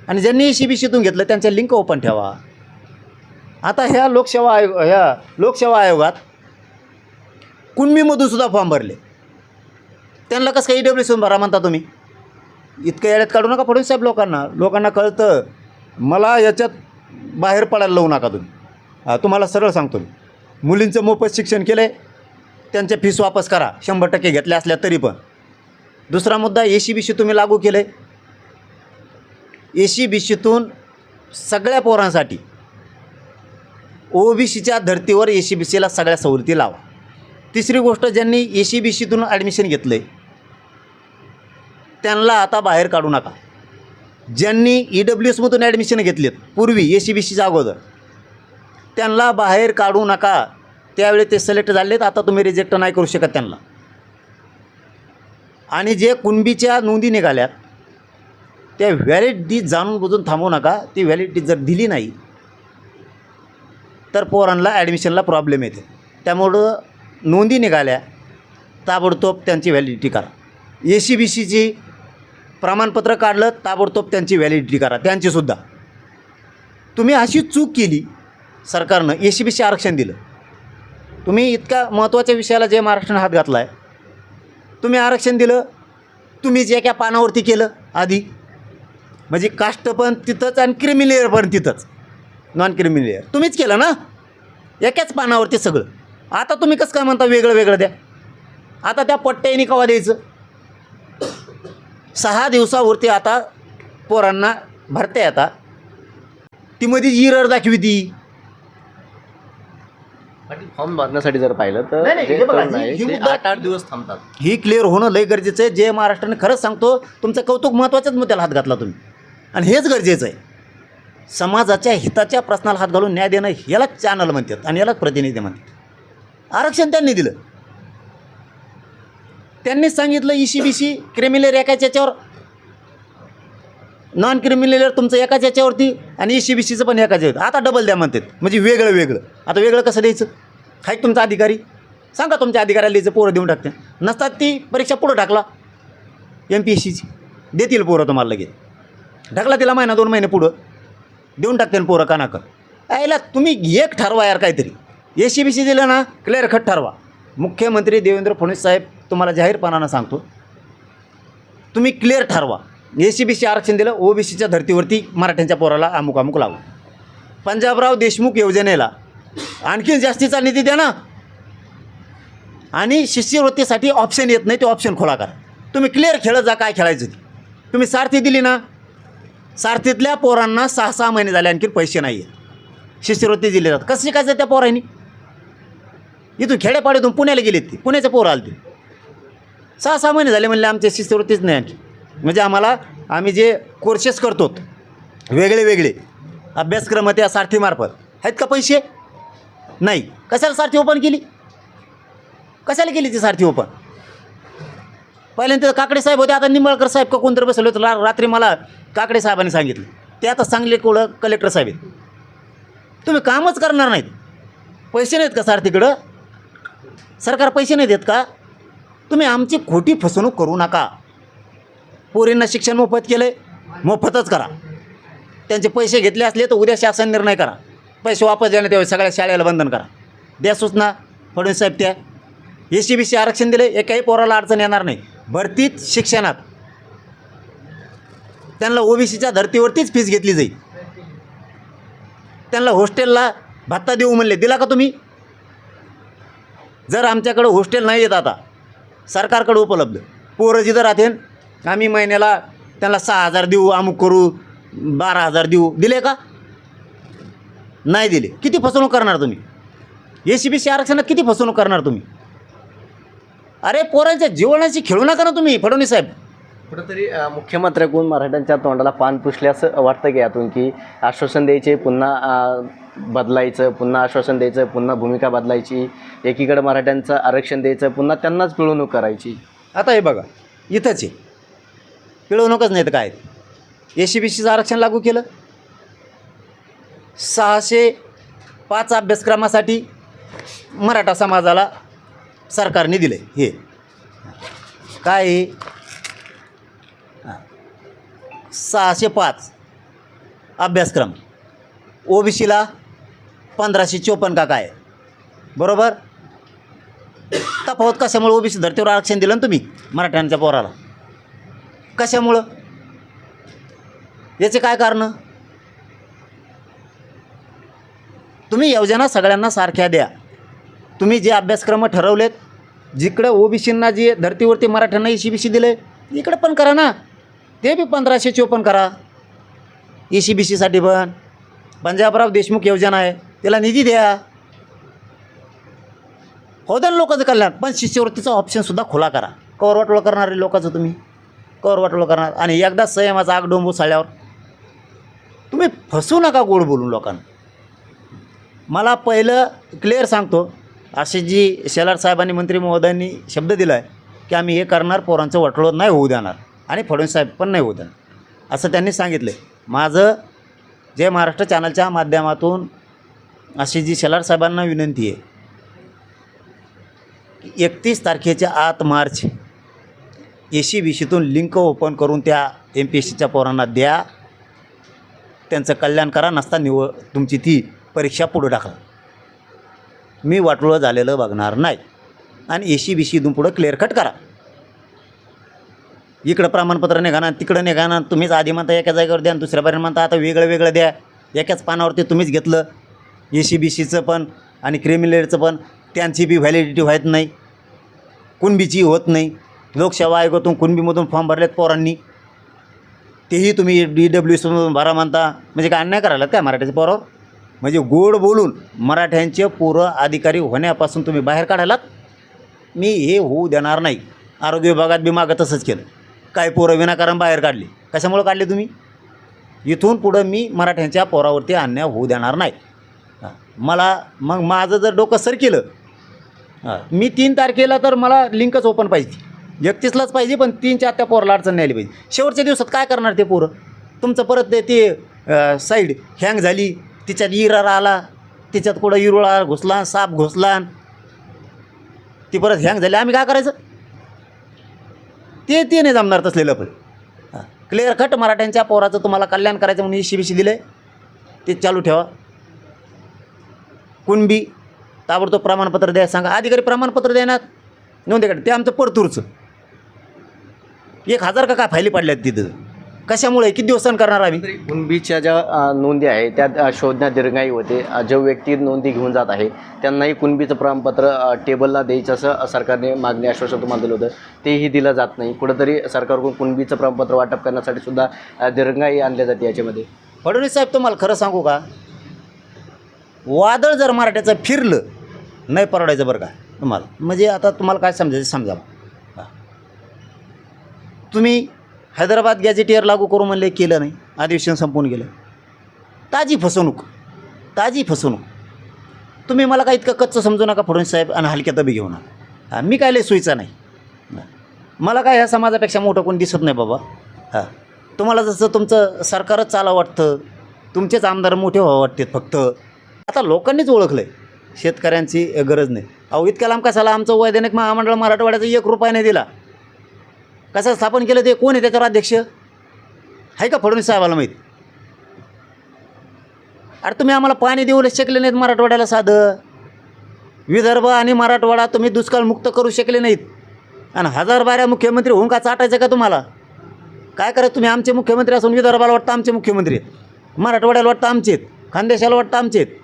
आणि ज्यांनी ECBCतून घेतलं त्यांच्या लिंक ओपन ठेवा. आता ह्या लोकसेवा आयोगात कुणबीमधून सुद्धा फॉर्म भरले, त्यांना कसं काय EWSमधून भरा म्हणता तुम्ही? इतकं येड्यात काढू नका फडणवीस साहेब. लोकांना कळतं. मला याच्यात बाहेर पडायला लावू नका तुम्ही. तुम्हाला सरळ सांगतो मी, मुलींचं मोफत शिक्षण केलं आहे, त्यांच्या फीस वापस करा 100% घेतल्या असल्या तरी पण. दुसरा मुद्दा, ECBC तुम्ही लागू केलं आहे. ECBCतून सगळ्या पोरांसाठी OBCच्या धर्तीवर ECBCला सगळ्या सवलती लावा. तिसरी गोष्ट, ज्यांनी ECBCतून ॲडमिशन घेतलं आहे त्यांना आता बाहेर काढू नका. ज्यांनी EWSमधून ॲडमिशन घेतलेत पूर्वी ECBCच्या अगोदर, त्यांना बाहेर काढू नका. त्यावेळी ते सिलेक्ट झालेत, आता तुम्ही रिजेक्ट नाही करू शकत त्यांना. आणि जे कुणबीच्या नोंदी निघाल्यात त्या व्हॅलिडिटी जाणून बुजून थांबवू नका. ती व्हॅलिडिटी जर दिली नाही तर पोरांना ॲडमिशनला प्रॉब्लेम येते. त्यामुळं नोंदी निघाल्या ताबडतोब त्यांची व्हॅलिडिटी करा. ECBCची प्रमाणपत्र काढलं ताबडतोब त्यांची व्हॅलिडिटी करा त्यांचीसुद्धा. तुम्ही अशी चूक केली सरकारनं, ECBC आरक्षण दिलं. तुम्ही इतक्या महत्त्वाच्या विषयाला जे महाराष्ट्राने हात घातला आहे, तुम्ही आरक्षण दिलं. तुम्ही जे एका पानावरती केलं आधी, म्हणजे कास्ट पण तिथंच आणि क्रिमिलेअर पण तिथंच, नॉन क्रिमिलेअर तुम्हीच केलं ना, एकाच पानावरती सगळं. आता तुम्ही कसं काय म्हणता वेगळं वेगळं द्या? आता त्या पट्ट्याने कवा द्यायचं? 6 दिवसावरती आता पोरांना भरते. आता ती मध्ये इरर दाखवी ती फॉर्म भरण्यासाठी जर पाहिलं तर नाही, जे हे बघा, तरुण आहे ही ते मुद्दा- 8-8 दिवस थांबतात. ही क्लिअर होणं लय गरजेचं आहे. जे महाराष्ट्राने खरंच सांगतो, तुमचं कौतुक महत्त्वाच्याच मुद्द्याला हात घातला तुम्ही, आणि हेच गरजेचं आहे. समाजाच्या हिताच्या प्रश्नाला हात घालून न्याय देणं यालाच चॅनल म्हणतात आणि यालाच प्रतिनिधी म्हणतात. आरक्षण त्यांनी दिलं. त्यांनीच सांगितलं ECBC क्रिमिलेअर एकाच याच्यावर, नॉन क्रिमिलेअर तुमचं एकाच याच्यावरती, आणि ECBCचं पण एकाच याच्यावर. आता डबल द्या म्हणतात, म्हणजे वेगळं वेगळं. आता वेगळं कसं द्यायचं? हाय तुमचा अधिकारी, सांगा तुमच्या अधिकाऱ्याला द्यायचं, पोरं देऊन टाकते. नसतात ती परीक्षा पुढं टाकला MPSCची, देतील पोरं तुम्हाला लगेच. ढकला तिला महिना 2 महिने पुढं देऊन टाकते ना पोरं कानाकर. यायला तुम्ही एक ठरवा यार काहीतरी. ECBC दिलं ना, क्लिअर कट ठरवा. मुख्यमंत्री देवेंद्र फडणवीस साहेब तुम्हाला जाहीरपणानं सांगतो, तुम्ही क्लिअर ठरवा. ECBC आरक्षण दिलं, OBCच्या धर्तीवरती मराठ्यांच्या पोराला अमुक अमुक लावू. पंजाबराव देशमुख योजनेला आणखी जास्तीचा निधी द्या ना. आणि शिष्यवृत्तीसाठी ऑप्शन येत नाही, ते ऑप्शन खोला करा. तुम्ही क्लिअर खेळत जा काय खेळायचं ते. तुम्ही सारथी दिली ना, सारथीतल्या पोरांना 6-6 महिने झाले आणखी पैसे नाही आहेत, शिष्यवृत्ती दिली जातात. कशी काय त्या पोरांनी? इथून खेड्यापाड्यातून पुण्याला गेलेत, ती पुण्याच्या पोरं आले, ते 6-6 महिने झाले म्हणले आमच्या शिष्यवृत्तीच नाही आणखी. म्हणजे आम्ही जे कोर्सेस करतो वेगळे वेगळे अभ्यासक्रम त्या सारथीमार्फत आहेत का पैसे? नाही. कशाला सारथी ओपन केली? कशाला केली ती सारथी ओपन? पहिल्यांदा काकडे साहेब होते, आता निंबाळकर साहेब का कोणतरी बसले होते. रात्री मला काकडे साहेबांनी सांगितलं, ते आता सांगले कोळं कलेक्टर साहेब आहेत. तुम्ही कामच करणार नाहीत. पैसे नाहीत का सारथीकडं? सरकार पैसे नाही देत का? तुम्ही आमची खोटी फसवणूक करू नका. पोरींना शिक्षण मोफत केलं आहे, मोफतच करा. त्यांचे पैसे घेतले असले तर उद्या शासन निर्णय करा, पैसे वापस देण्यात यावे, सगळ्या शाळेला बंधन करा. द्या सूचना फडणवीस साहेब. त्या ECBC आरक्षण दिले, एकाही पोराला अडचण येणार नाही. भरतीत, शिक्षणात त्यांना OBCच्या धर्तीवरतीच फीस घेतली जाईल. त्यांना हॉस्टेलला भत्ता देऊ म्हणले, दिला का तुम्ही? जर आमच्याकडं हॉस्टेल नाही येत आता सरकारकडे उपलब्ध, पोरं जिथं राहतील आम्ही महिन्याला त्यांना 6,000 देऊ, अमुक करू, 12,000 देऊ, दिले का? नाही दिले. किती फसवणूक करणार तुम्ही? ECBC आरक्षणात किती फसवणूक करणार तुम्ही? अरे पोरांच्या जीवनाशी खेळू नका ना तुम्ही फडणवीस साहेब. कुठंतरी मुख्यमंत्र्याकडून मराठ्यांच्या तोंडाला पान पुसले असं वाटतं की यातून, की आश्वासन द्यायचे पुन्हा बदलायचं, पुन्हा आश्वासन द्यायचं पुन्हा भूमिका बदलायची, एकीकडे मराठ्यांचं आरक्षण द्यायचं पुन्हा त्यांनाच पिळवणूक करायची. आता हे बघा इथंच आहे, पिळवणूकच नाही तर काय. ECBCचं आरक्षण लागू केलं, 605 अभ्यासक्रमासाठी मराठा समाजाला सरकारने दिले. हे काय आहे? 605 अभ्यासक्रम, ओबीसीला 1554 का काय, बरोबर? तफावत कशामुळे ओबीसी धर्तीवर आरक्षण दिलं ना तुम्ही मराठ्यांच्या पोराला? कशामुळं? याचे काय कारण? तुम्ही योजना सगळ्यांना सारख्या द्या. तुम्ही जे अभ्यासक्रम ठरवलेत, जिकडं ओबीसींना जे धर्तीवरती मराठ्यांना ECBC दिले, इकडं पण करा ना. ते बी 1554 करा. ECBCसाठी पण पंजाबराव देशमुख योजना आहे, त्याला निधी द्या. हो द्या लोकांचं कल्याण, पण शिष्यवृत्तीचा ऑप्शनसुद्धा खुला करा. कवर वाटोळं करणारे लोकांचं तुम्ही कवर वाटोळं करणार, आणि एकदा संयमाचा आग डोंबू साळल्यावर तुम्ही फसवू नका गोड बोलून लोकांना. मला पहिलं क्लिअर सांगतो, असे जी शेलार साहेबांनी, मंत्री महोदयांनी शब्द दिला आहे की आम्ही हे करणार, पोरांचं वाटोळं नाही होऊ देणार, आणि फडणवीस साहेब पण नाही होऊ देणार, असं त्यांनी सांगितलं. माझं जय महाराष्ट्र चॅनलच्या माध्यमातून अशी जी शेलार साहेबांना विनंती आहे, 31 तारखेच्या आत मार्च ECBCतून लिंक ओपन करून त्या MPSCच्या पोरांना द्या. त्यांचं कल्याण करा. नसता तुमची ती परीक्षा पुढं टाका. मी वाटोळं झालेलं बघणार नाही, आणि ECBCतून पुढं क्लिअर कट करा. इकडं प्रमाणपत्र निघाणार, तिकडं निघाणार. तुम्हीच आधी म्हणता एका जागेवर द्या, आणि दुसऱ्या पर्यंत म्हणता आता वेगळं वेगळं द्या. एकाच पानावरती तुम्हीच घेतलं, ECBCचं पण आणि क्रिमिनलचं पण. त्यांची बी व्हॅलिडिटी व्हायत नाही, कुणबीची होत नाही. लोकसेवा आयोगातून कुणबीमधून फॉर्म भरलेत पोरांनी, तेही तुम्ही DWSमधून भरा म्हणता. म्हणजे काय अन्याय करायला काय मराठ्याच्या पोरावर? म्हणजे गोड बोलून मराठ्यांचे पोरं अधिकारी होण्यापासून तुम्ही बाहेर काढायलात. मी हे होऊ देणार नाही. आरोग्य विभागात बी मागं तसंच केलं. काय पोरं विनाकारण बाहेर काढली. कशामुळं काढले तुम्ही? इथून पुढं मी मराठ्यांच्या पोरावरती अन्याय होऊ देणार नाही. मला मग माझं जर डोकं सर केलं, मी 3 तारखेला तर मला लिंकच ओपन पाहिजे, 31लाच पाहिजे, पण 3च्या त्या पोराला अडचण नाही आली पाहिजे. शेवटच्या दिवसात काय करणार ते पोरं? तुमचं परत ते साईड हँग झाली, तिच्यात इरार आला, तिच्यात कुठं इरुळा घुसला, साप घुसला, ती परत हँग झाली. आम्ही काय करायचं? ते नाही जमणार तसलेलं. पण क्लिअर कट मराठ्यांच्या पोराचं तुम्हाला कल्याण करायचं म्हणून ECBC दिलं आहे, ते चालू ठेवा. कुणबी ताबडतोब प्रमाणपत्र द्या. सांगा अधिकारी प्रमाणपत्र देणार नोंदीकडे. ते आमचं परतूरचं 1000 का काय फायली पडल्यात तिथं. कशामुळे? किती दिवस करणार आम्ही? कुणबीच्या ज्या नोंदी आहे त्या शोधण्यात दिरंगाई होते. जो व्यक्ती नोंदी घेऊन जात आहे त्यांनाही कुणबीचं प्रमाणपत्र टेबलला द्यायचं असं सरकारने मागणी आश्वासन तुम्हाला दिलं होतं, तेही दिलं जात नाही. कुठंतरी सरकारकडून कुणबीचं प्रमाणपत्र वाटप करण्यासाठी सुद्धा दिरंगाई आणल्या जाते याच्यामध्ये. फडणवीस साहेब, तुम्हाला खरं सांगू का, वादळ जर मराठ्याचं फिरलं नाही परवडायचं बरं का तुम्हाला. म्हणजे आता तुम्हाला काय समजायचं समजा. तुम्ही हैदराबाद गॅजेटियर लागू करू म्हणले, केलं नाही, अधिवेशन संपवून गेलं. ताजी फसवणूक. तुम्ही मला काय इतकं कच्चं समजू नका फडणवीस साहेब, आणि हलक्या तबी घेऊ नका. मी काय लय सोयीचा नाही. मला काय ह्या समाजापेक्षा मोठं कोण दिसत नाही बाबा. तुम्हाला जसं तुमचं सरकारच चालावं वाटतं, तुमचेच आमदार मोठे व्हावं वाटते फक्त. आता लोकांनीच ओळखलं आहे शेतकऱ्यांची गरज नाही. अहो इतक्या लांब कशाला? आमचं वैधानिक महामंडळ मराठवाड्याचा 1 रुपया नाही दिला. कसं स्थापन केलं ते? कोण आहे त्याच्यावर अध्यक्ष? आहे का फडणवीस साहेबाला माहीत? अरे तुम्ही आम्हाला पाणी देऊ शकले नाहीत मराठवाड्याला. साधं विदर्भ आणि मराठवाडा तुम्ही दुष्काळमुक्त करू शकले नाहीत, आणि 1012 मुख्यमंत्री होऊन का चाटायचं का तुम्हाला? काय करायचं? तुम्ही आमचे मुख्यमंत्री असून विदर्भाला वाटतं आमचे मुख्यमंत्री आहेत, मराठवाड्याला वाटतं आमचे आहेत, खानदेशाला वाटतं आमचे आहेत.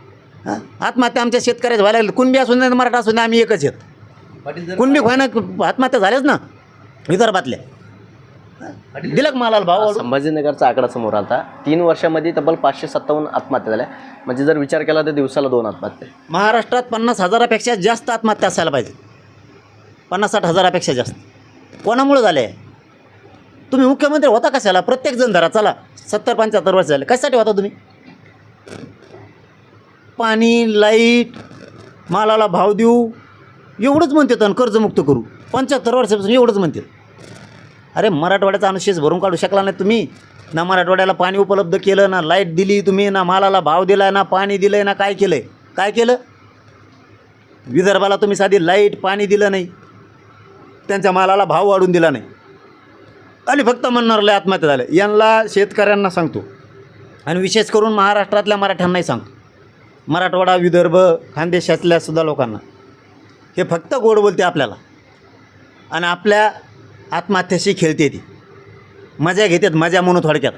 आत्महत्या आमच्या शेतकऱ्याच व्हायला लागले. कुणबी असून नाही मराठा असून आम्ही एकच आहेत. कुणबी व्हायना आत्महत्या झाल्याच ना विदर्भातल्या. दिलक मालाला भाव. संभाजीनगरचा आकडा समोर आला. 3 वर्षामध्ये तब्बल 557 आत्महत्या झाल्या. म्हणजे जर विचार केला तर दिवसाला 2 आत्महत्या. महाराष्ट्रात 50,000पेक्षा जास्त आत्महत्या असायला पाहिजे. 50-60 हजारापेक्षा जास्त. कोणामुळे झाले? तुम्ही मुख्यमंत्री होता कशाला? प्रत्येकजण धरा. चला 70-75 वर्ष झाले. कशासाठी होता तुम्ही? पाणी, लाईट, मालाला भाव देऊ एवढंच म्हणतात, आणि कर्जमुक्त करू 75 वर्षापासून एवढंच म्हणतात. अरे मराठवाड्याचा अनुशेष भरून काढू शकला नाही तुम्ही. ना मराठवाड्याला पाणी उपलब्ध केलं, ना लाईट दिली तुम्ही, ना मालाला भाव दिला, ना पाणी दिलं, ना काय केलं आहे? काय केलं? विदर्भाला तुम्ही साधी लाईट पाणी दिलं नाही, त्यांच्या मालाला भाव वाढून दिला नाही, आणि फक्त म्हणणार लय आत्महत्या झाल्या. यांना शेतकऱ्यांना सांगतो, आणि विशेष करून महाराष्ट्रातल्या मराठ्यांनाही सांगतो, मराठवाडा, विदर्भ, खानदेशातल्या सुद्धा लोकांना, हे फक्त गोड बोलते आपल्याला आणि आपल्या आत्महत्याशी खेळते, ती मजा घेतात, मजा म्हणून थोडक्यात.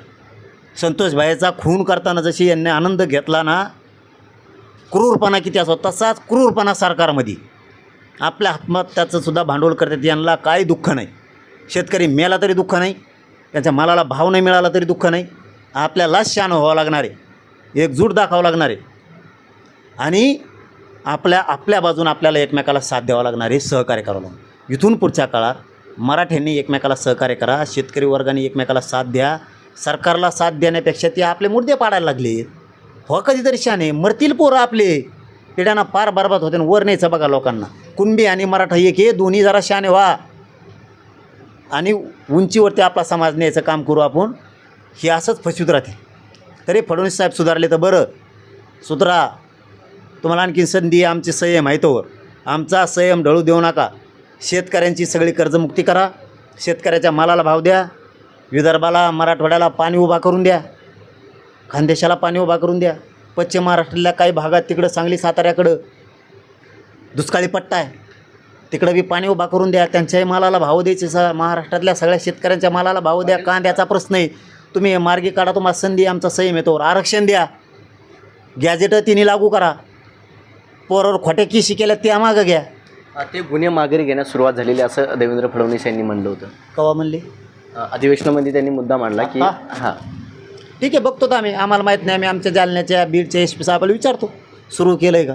संतोष भाईचा खून करताना जशी यांनी आनंद घेतला ना, क्रूरपणा किती असतो तसाच क्रूरपणा सरकारमध्ये. आपल्या आत्महत्याचं सुद्धा भांडवल करतात. यांना काही दुःख नाही. शेतकरी मेला तरी दुःख नाही, त्यांच्या मालाला भाव नाही मिळाला तरी दुःख नाही. आपल्यालाच शान व्हावं लागणार आहे, एकजूट दाखवावं लागणार आहे, आणि आपल्या बाजून आपल्याला एकमेकाला साथ द्यावं लागणार आहे, सहकार्य करावं लागणार. इथून पुढच्या काळात मराठ्यांनी एकमेकाला सहकार्य करा, शेतकरी वर्गाने एकमेकाला साथ द्या. सरकारला साथ देण्यापेक्षा ते आपले मुद्दे पाडायला लागले. हो कधीतरी शाने मरतील पोरं आपले, पिढ्यांना पार बरबाद होते. वर न्यायचं बघा लोकांना. कुणबी आणि मराठा एक हे दोन्ही जरा शाने व्हा, आणि उंचीवरती आपला समाज न्यायचं काम करू आपण. हे असंच फसवीत राहते. तरी फडणवीस साहेब सुधारले तर बरं. सुधरा, तुम्हाला आणखी संधी, आमची संयम आहे तोवर. आमचा संयम ढळू देऊ नका. शेतकऱ्यांची सगळी कर्जमुक्ती करा, शेतकऱ्याच्या मालाला भाव द्या, विदर्भाला, मराठवाड्याला पाणी उभा करून द्या, खानदेशाला पाणी उभा करून द्या. पश्चिम महाराष्ट्रातल्या काही भागात तिकडं सांगली साताऱ्याकडं दुष्काळी पट्टा आहे, तिकडं बी पाणी उभा करून द्या. त्यांच्याही मालाला भाव द्यायचे. महाराष्ट्रातल्या सगळ्या शेतकऱ्यांच्या मालाला भाव द्या. कांद्याचा प्रश्न आहे, तुम्ही मार्गी काढा. तुम्हाला संधी, आमचा संयम येतो. आरक्षण द्या, गॅजेटं तिन्ही लागू करा. पोरावर खोट्या किशी केल्या त्या मागं घ्या. ते गुन्हे माघारी घेण्यास सुरुवात झालेली असं देवेंद्र फडणवीस यांनी म्हणलं होतं. कवा म्हणले? अधिवेशनामध्ये त्यांनी मुद्दा मांडला की हां ठीक आहे, बघतो तर आम्हाला माहीत नाही. आम्ही आमच्या जालन्याच्या, बीडच्या एस पी साहेबाला विचारतो सुरू केलं आहे का.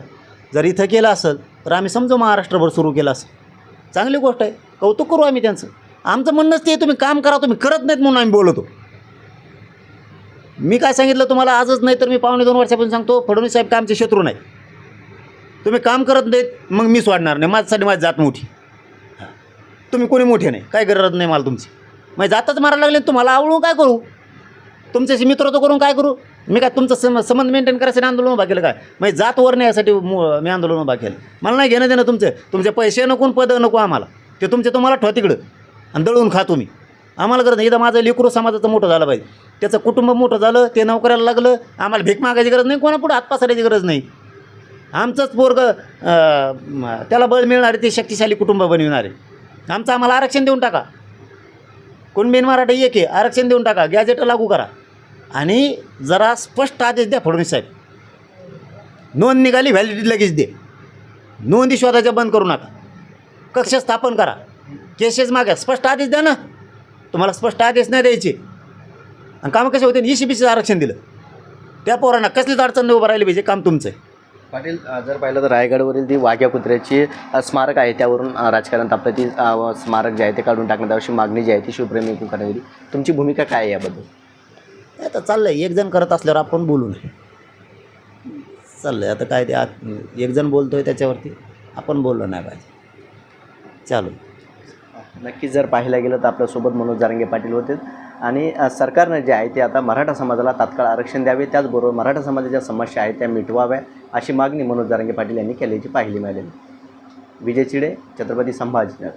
जर इथं केलं असेल तर आम्ही समजू महाराष्ट्रभर सुरू केलं असेल, चांगली गोष्ट आहे, कौतुक करू आम्ही त्यांचं. आमचं म्हणणंच ते तुम्ही काम करा, तुम्ही करत नाहीत म्हणून आम्ही बोलतो. मी काय सांगितलं तुम्हाला आजच नाही तर मी 2.5 वर्षापासून सांगतो, फडणवीस साहेब काय आमचे शत्रू नाही. तुम्ही काम करत नाहीत मग मी सोडणार नाही. माझ्यासाठी माझी जात मोठी, तुम्ही कोणी मोठे नाही, काय गरज नाही मला तुमची. मग जातच मारायला लागले, तुम्हाला आवडून काय करू, तुमच्याशी मित्रत्व करून काय करू. मी काय तुमचं संबंध मेंटेन करायसाठी आंदोलन उभा केलं काय? मग जात वर नेण्यासाठी मी आंदोलन उभा केलं. मला नाही घेणं देणं तुमचे पैसे नको, पद नको आम्हाला. ते तुम्हाला ठेवा तिकडं आणि दळून खा तुम्ही. आम्हाला गरज नाही. इथं माझं लेकरू समाजाचं मोठं झालं पाहिजे, त्याचं कुटुंब मोठं झालं, ते नोकऱ्याला लागलं. आम्हाला भीक मागायची गरज नाही, कोणापुढे हात पसरायची गरज नाही. आमचंच पोरगं त्याला बळ मिळणारे, ते शक्तिशाली कुटुंब बनविणारे. आमचं आम्हाला आरक्षण देऊन टाका. कुणबी मराठा एक आहे, आरक्षण देऊन टाका, गॅजेट लागू करा. आणि जरा स्पष्ट आदेश द्या फडणवीस साहेब. नोंद निघाली व्हॅलिडिटी लगेच दे. नोंदी शोधाच्या बंद करू नका. कक्ष स्थापन करा, केसेस मागा. स्पष्ट आदेश द्या ना. तुम्हाला स्पष्ट आदेश नाही द्यायचे आणि कामं कसे होते. ECBCचं आरक्षण दिलं, त्या पोरांना कसलीच अडचण नाही उभं राहिली पाहिजे. काम तुमचं आहे. पाटील, जर पाहिलं तर रायगडवरील ती वाघ्या कुत्र्याची स्मारक आहे, त्यावरून राजकारण तापलं. ती स्मारक जे आहे ते काढून टाकण्यात यावर्षी मागणी जी आहे ती शिवप्रेमी करण्यात येईल. तुमची भूमिका काय आहे याबद्दल? आता चाललं आहे, एकजण करत असल्यावर आपण बोलू नये. चाललं आहे आता काय ते एकजण बोलतो आहे त्याच्यावरती आपण बोललो नाही पाहिजे. चालू नक्कीच जर पाहायला गेलं तर आपल्यासोबत मनोज जारंगे पाटील होते. आणि सरकारनं जे आहे ते आता मराठा समाजाला तात्काळ आरक्षण द्यावे, त्याचबरोबर मराठा समाजाच्या समस्या आहेत त्या मिटवाव्या, अशी मागणी मनोज जारंगे पाटील यांनी केल्याची पाहिली मिळालेली. विजय चिडे, छत्रपती संभाजीनगर.